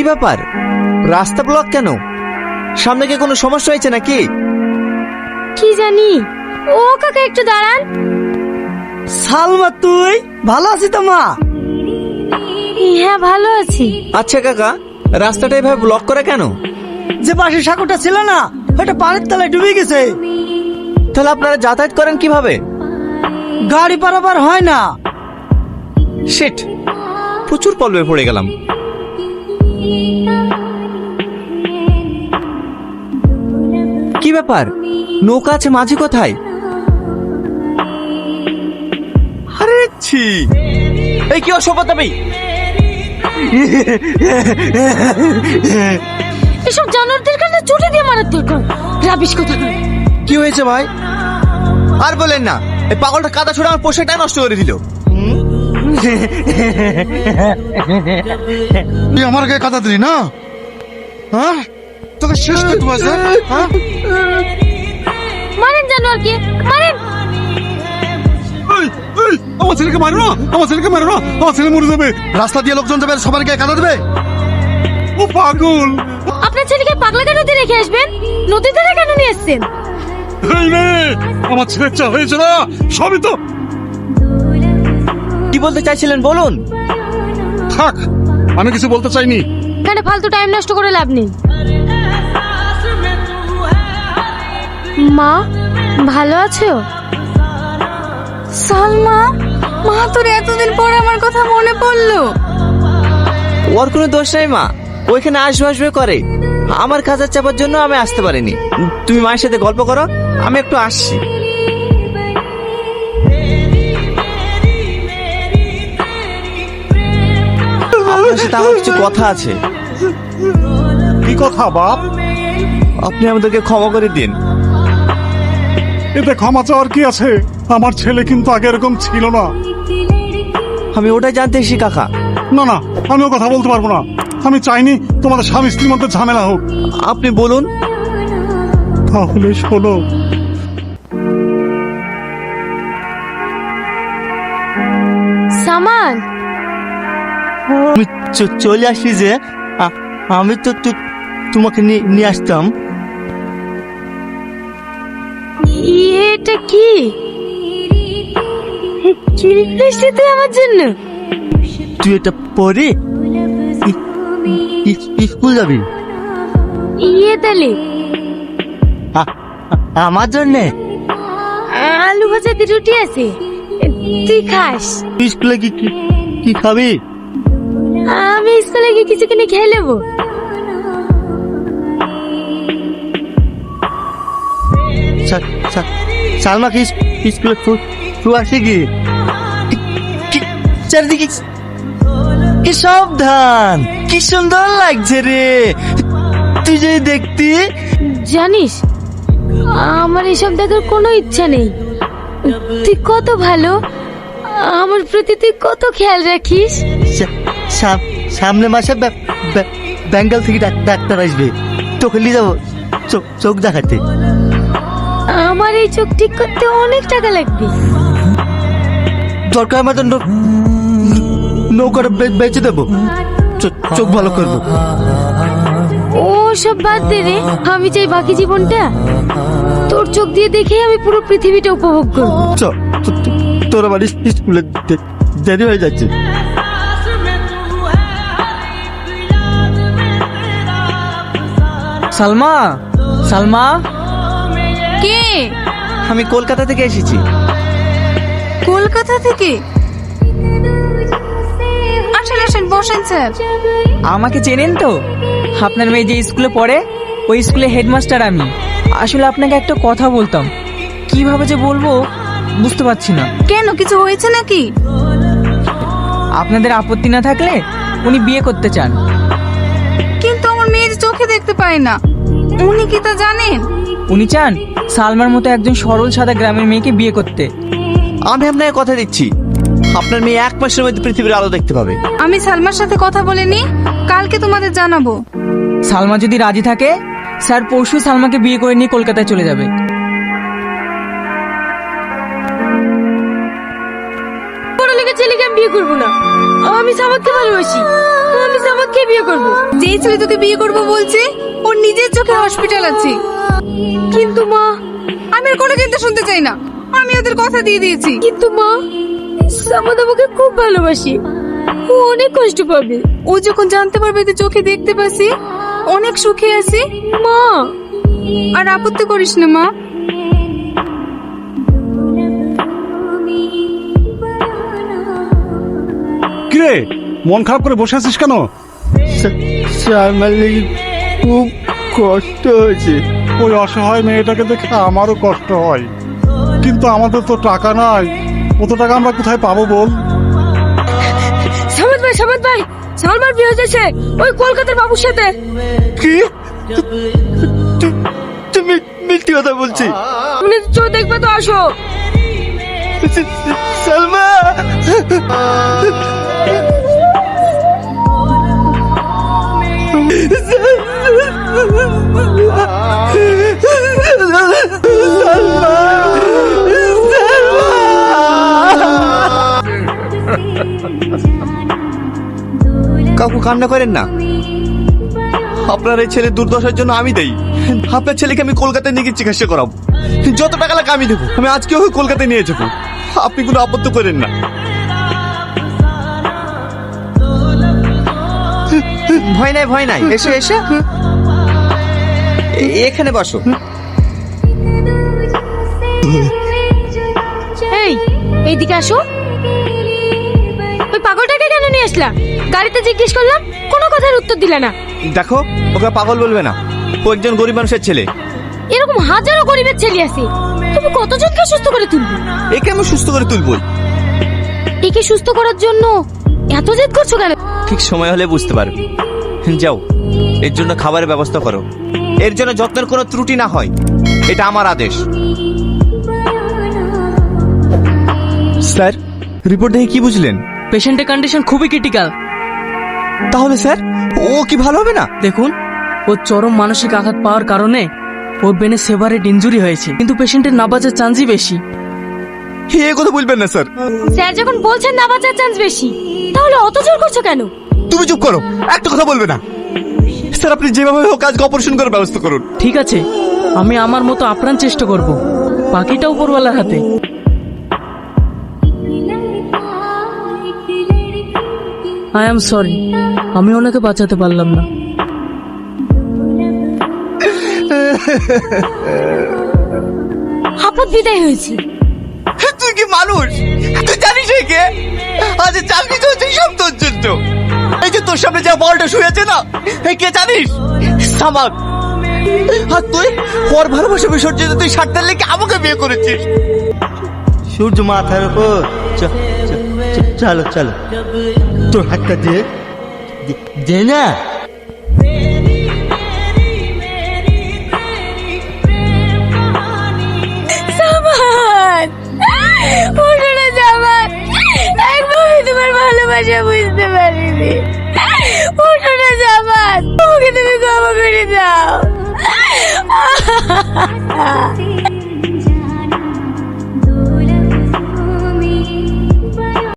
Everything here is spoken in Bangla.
কি ব্যাপার, রাস্তা ব্লক কেন? সামনে কি কোনো সমস্যা হয়েছে নাকি? কি জানি। ও কাকা একটু দাঁড়ান। সালমা তুই ভালো আছিস তো মা? হ্যাঁ ভালো আছি। আচ্ছা কাকা, রাস্তাটা এভাবে ব্লক করে কেন? যে পাশে সাঁকোটা ছিল না ওটা পানির তলায় ডুবে গেছে। তাহলে আপনারা যাতায়াত করেন কিভাবে? গাড়ি পারাপার হয় না। শিট, প্রচুর পল্বে পড়ে গেলাম। কি ব্যাপার, নৌকা আছে, মাঝি কোথায়? আরে ছি, এই কি অসভ্যতামি! এসব জানোয়ারদের কাছে ছুটে দিয়ে মারার দরকার। রাবিশ কথা কয়। কি হয়েছে ভাই? আর বলেন না, এই পাগলটা কাদা ছুড়ে আমার পোশাকটা নষ্ট করে দিল। তুই আমার গায়ে কাদা দিলি না? হ্যাঁ, তোকে শেষ করে দেবো আজ, হ্যাঁ? মারেন জানোয়ারকে, মারেন। এই, এই, আমার ছেলেকে মারো না, আমার ছেলেকে মারো না, আমার ছেলে মরে যাবে। রাস্তা দিয়ে লোকজন যাবে, সবার গায়ে কাদা দেবে। ও পাগল! আপনার ছেলেকে পাগলা কেন দিয়ে রেখে আসবেন? নদীতে কেন নিয়ে আসছেন? এই রে, আমার ছেলের চা হয়েছে না, সবই তো। কি বলতে চাইছিলেন বলুন। থাক, আমি কিছু বলতে চাইনি। কেন ফালতু টাইম নষ্ট করে লাভ নেই। মা ভালো আছো? সালমা, মা তোর এতদিন পর আমার কথা মনে পড়লো। ওর কোনো দোষ নাই মা, ওইখানে আসবে আসবে করে। আমার কাজের চাপার জন্য আমি আসতে পারিনি। তুমি মায়ের সাথে গল্প করো, আমি একটু আসছি। আপনার সাথে আমার কিছু কথা আছে। কি কথা বাপ? আপনি আমাদেরকে ক্ষমা করে দিন। এতে ক্ষমা চাওয়ার কি আছে? আমার ছেলে কিন্তু আগে এরকম ছিল না। আমি ওটাই জানতে এসেছি কাকা। না না, আমিও কথা বলতে পারবো না। আমি চাইনি তোমাদের স্বামী স্ত্রীর মধ্যে ঝামেলা হোক। আপনি বলুন। তাহলে শোনো, সামান, আমি চলে আসি যে আমি তো তোমাকে নিয়ে আসতাম। এটা কি? কি লিখেছিস তুই আমার জন্য? তুই এটা পরে স্কুল যাবি? তাহলে আমার জন্যে? আলু ভাজা দিয়ে রুটি আছে, তুই খাস। স্কুলে কি কি খাবি? আমি স্কুলে গিয়ে কিছু কিনে খেয়ে নেবো। সালমা কি স্কুলে আসে কি? চারিদিকে কি সাবধান, কি সুন্দর লাগছে রে। তুই যদি দেখতি। জানিস, আমার এসব দেখার কোনো ইচ্ছা নেই। তুই কত ভালো, আমার প্রতি তুই কত খেয়াল রাখিস। সামনে মাসে বেঙ্গল থেকে ডাক্তার আসবে, তোকে নিয়ে যাবো চোখ দেখাতে। আমার এই চোখ ঠিক করতে অনেক টাকা লাগবে। দরকার আমাদের নৌকাটা বেঁচে দেবো, চোখ ভালো করবো। ও সব বাদ দে রে, আমি চাই বাকি জীবনটা তোর চোখ দিয়ে দেখে আমি পুরো পৃথিবীটা উপভোগ করবো। তোর আমার স্কুলে দেরি হয়ে যাচ্ছে। সালমা, সালমা। কে? আমি কলকাতা থেকে এসেছি। কলকাতা থেকে? আসেন আসেন, বসেন স্যার। আমাকে চেনেন তো? আপনার মেয়ে যে স্কুলে পড়ে, ওই স্কুলে হেডমাস্টার আমি। আসলে আপনাকে একটা কথা বলতাম, কিভাবে যে বলবো বুঝতে পারছি না। কেন, কিছু হয়েছে নাকি? আপনাদের আপত্তি না থাকলে উনি বিয়ে করতে চান। কিন্তু আমার মেয়ের চোখে দেখতে পায় না, উনি কি তা জানেন? উনি চান সালমার মতো একজন সরল সাদা গ্রামের মেয়েকে বিয়ে করতে। আমি আপনাকে কথা দিচ্ছি, আপনার মেয়ে 1 মাসের মধ্যে পৃথিবীর আলো দেখতে পাবে। আমি সালমার সাথে কথা বলেনি, কালকে তোমাদের জানাবো। সালমা যদি রাজি থাকে, স্যার পরশু সালমাকে বিয়ে করে নিয়ে কলকাতায় চলে যাবে। ছেলেকে আমি বিয়ে করবো না, আমি সামাদকে ভালোবাসি। আমি সামাদকে বিয়ে করব। যেই ছেলে তোকে বিয়ে করবো বলছে ওর নিজের চোখে হসপিটাল আছে। কিন্তু মা, আমি আর কোনো চিন্তা শুনতে চাই না, আমি ওদের কথা দিয়ে দিয়েছি। কিন্তু মা, সামাদ আমাকে খুব ভালোবাসি, ও অনেক কষ্ট পাবে। ও যখন জানতে পারবে তুই চোখে দেখতে পাসি, অনেক সুখে আছি। মা, আর আপত্তি করিস না মা। কিরে মন খারাপ করে বসে আছিস কেন? আমার লেগে খুব কষ্ট হয়েছে। ওই অসহায় মেয়েটাকে দেখে আমারও কষ্ট হয়, কিন্তু আমাদের তো টাকা নাই। অত টাকা আমরা কোথায় পাবো বল? সামাদ ভাই, সামাদ ভাই, সালমার বিয়ে হয়েছে ওই কলকাতার বাবুর সাথে। কি তুমি মিথ্যে কথা বলছি? তুমি চোখ দেখবে তো আসো। সালমা, কাকু কান্না করেন না, আপনার এই ছেলের দুর্দশার জন্য আমি দেই। আপনার ছেলেকে আমি কলকাতায় নিয়ে গিয়ে চিকিৎসা করাবো, যত টাকা লাগে আমি দেবো। আমি আজকে ওকে কলকাতায় নিয়ে যাবো, আপনি কোনো আপত্তি করেন না। ভয় নাই, ভয় নাই, এসো এসো, এখানে বসো। এই, এইদিকে আসো। ওই পাগলটাকে কেন নিয়ে আসলা? গাড়িতে জিজ্ঞেস করলাম, কোনো কথার উত্তর দিলে না। দেখো, ওকে পাগল বলবে না, ও একজন গরিব মানুষের ছেলে। এরকম হাজারো গরিবের ছেলে আছে, তুমি কতজনকে সুস্থ করে তুলবে? একে আমি সুস্থ করে তুলবই। একে সুস্থ করার জন্য এত জেদ করছো কেন? ঠিক সময় হলে বুঝতে পারবে। যাও, এর জন্য খাবারের ব্যবস্থা করো, এর জন্য যত্নের কোনো ত্রুটি না হয়, এটা আমার আদেশ। স্যার, রিপোর্ট দেখে কি বুঝলেন? পেশেন্টের কন্ডিশন খুবই ক্রিটিক্যাল। তাহলে স্যার, ও কি ভালো হবে না? দেখুন, ওর চরম মানসিক আঘাত পাওয়ার কারণে ওর ব্রেনে সেভারেট ইনজুরি হয়েছে, কিন্তু পেশেন্টের না বাঁচার চান্সই বেশি। এ কথা বলবেন না স্যার। স্যার যখন বলছেন না বাঁচার চান্স বেশি, তাহলে অত জোর করছো কেন? তুমি চুপ করো, একটা কথা বলবে না। স্যার, আপনি যেভাবে হোক আজকে অপারেশন করার ব্যবস্থা করুন। ঠিক আছে, আমি আমার মতো আপ্রাণ চেষ্টা করব, বাকিটা উপরওয়ালার হাতে। আই এম সরি, আমি ওনাকে বাঁচাতে পারলাম না। আপদ বিদায় হয়েছে। তুই কি মানুষ? তুই জানিস কে আজ চাকরি চলছে সব তোর জন্য। এই যে তোর সামনে যা বলটা শুয়েছে না, এই কে জানিস? সামাদ। আর তুই ওর ভালোবাসা বিসর্জনে তুই সাতটার লেগে আমাকে বিয়ে করেছিস। সূর্য মাথার উপর। চলো চলো, তোর হাতটা দে না। সামাদ, ওঠো না সামাদ, একবার আমি তোমার ভালোবাসা বুঝতে পারিনি। ওঠো না সামাদ, ওকে তুমি ক্ষমা করে দাও।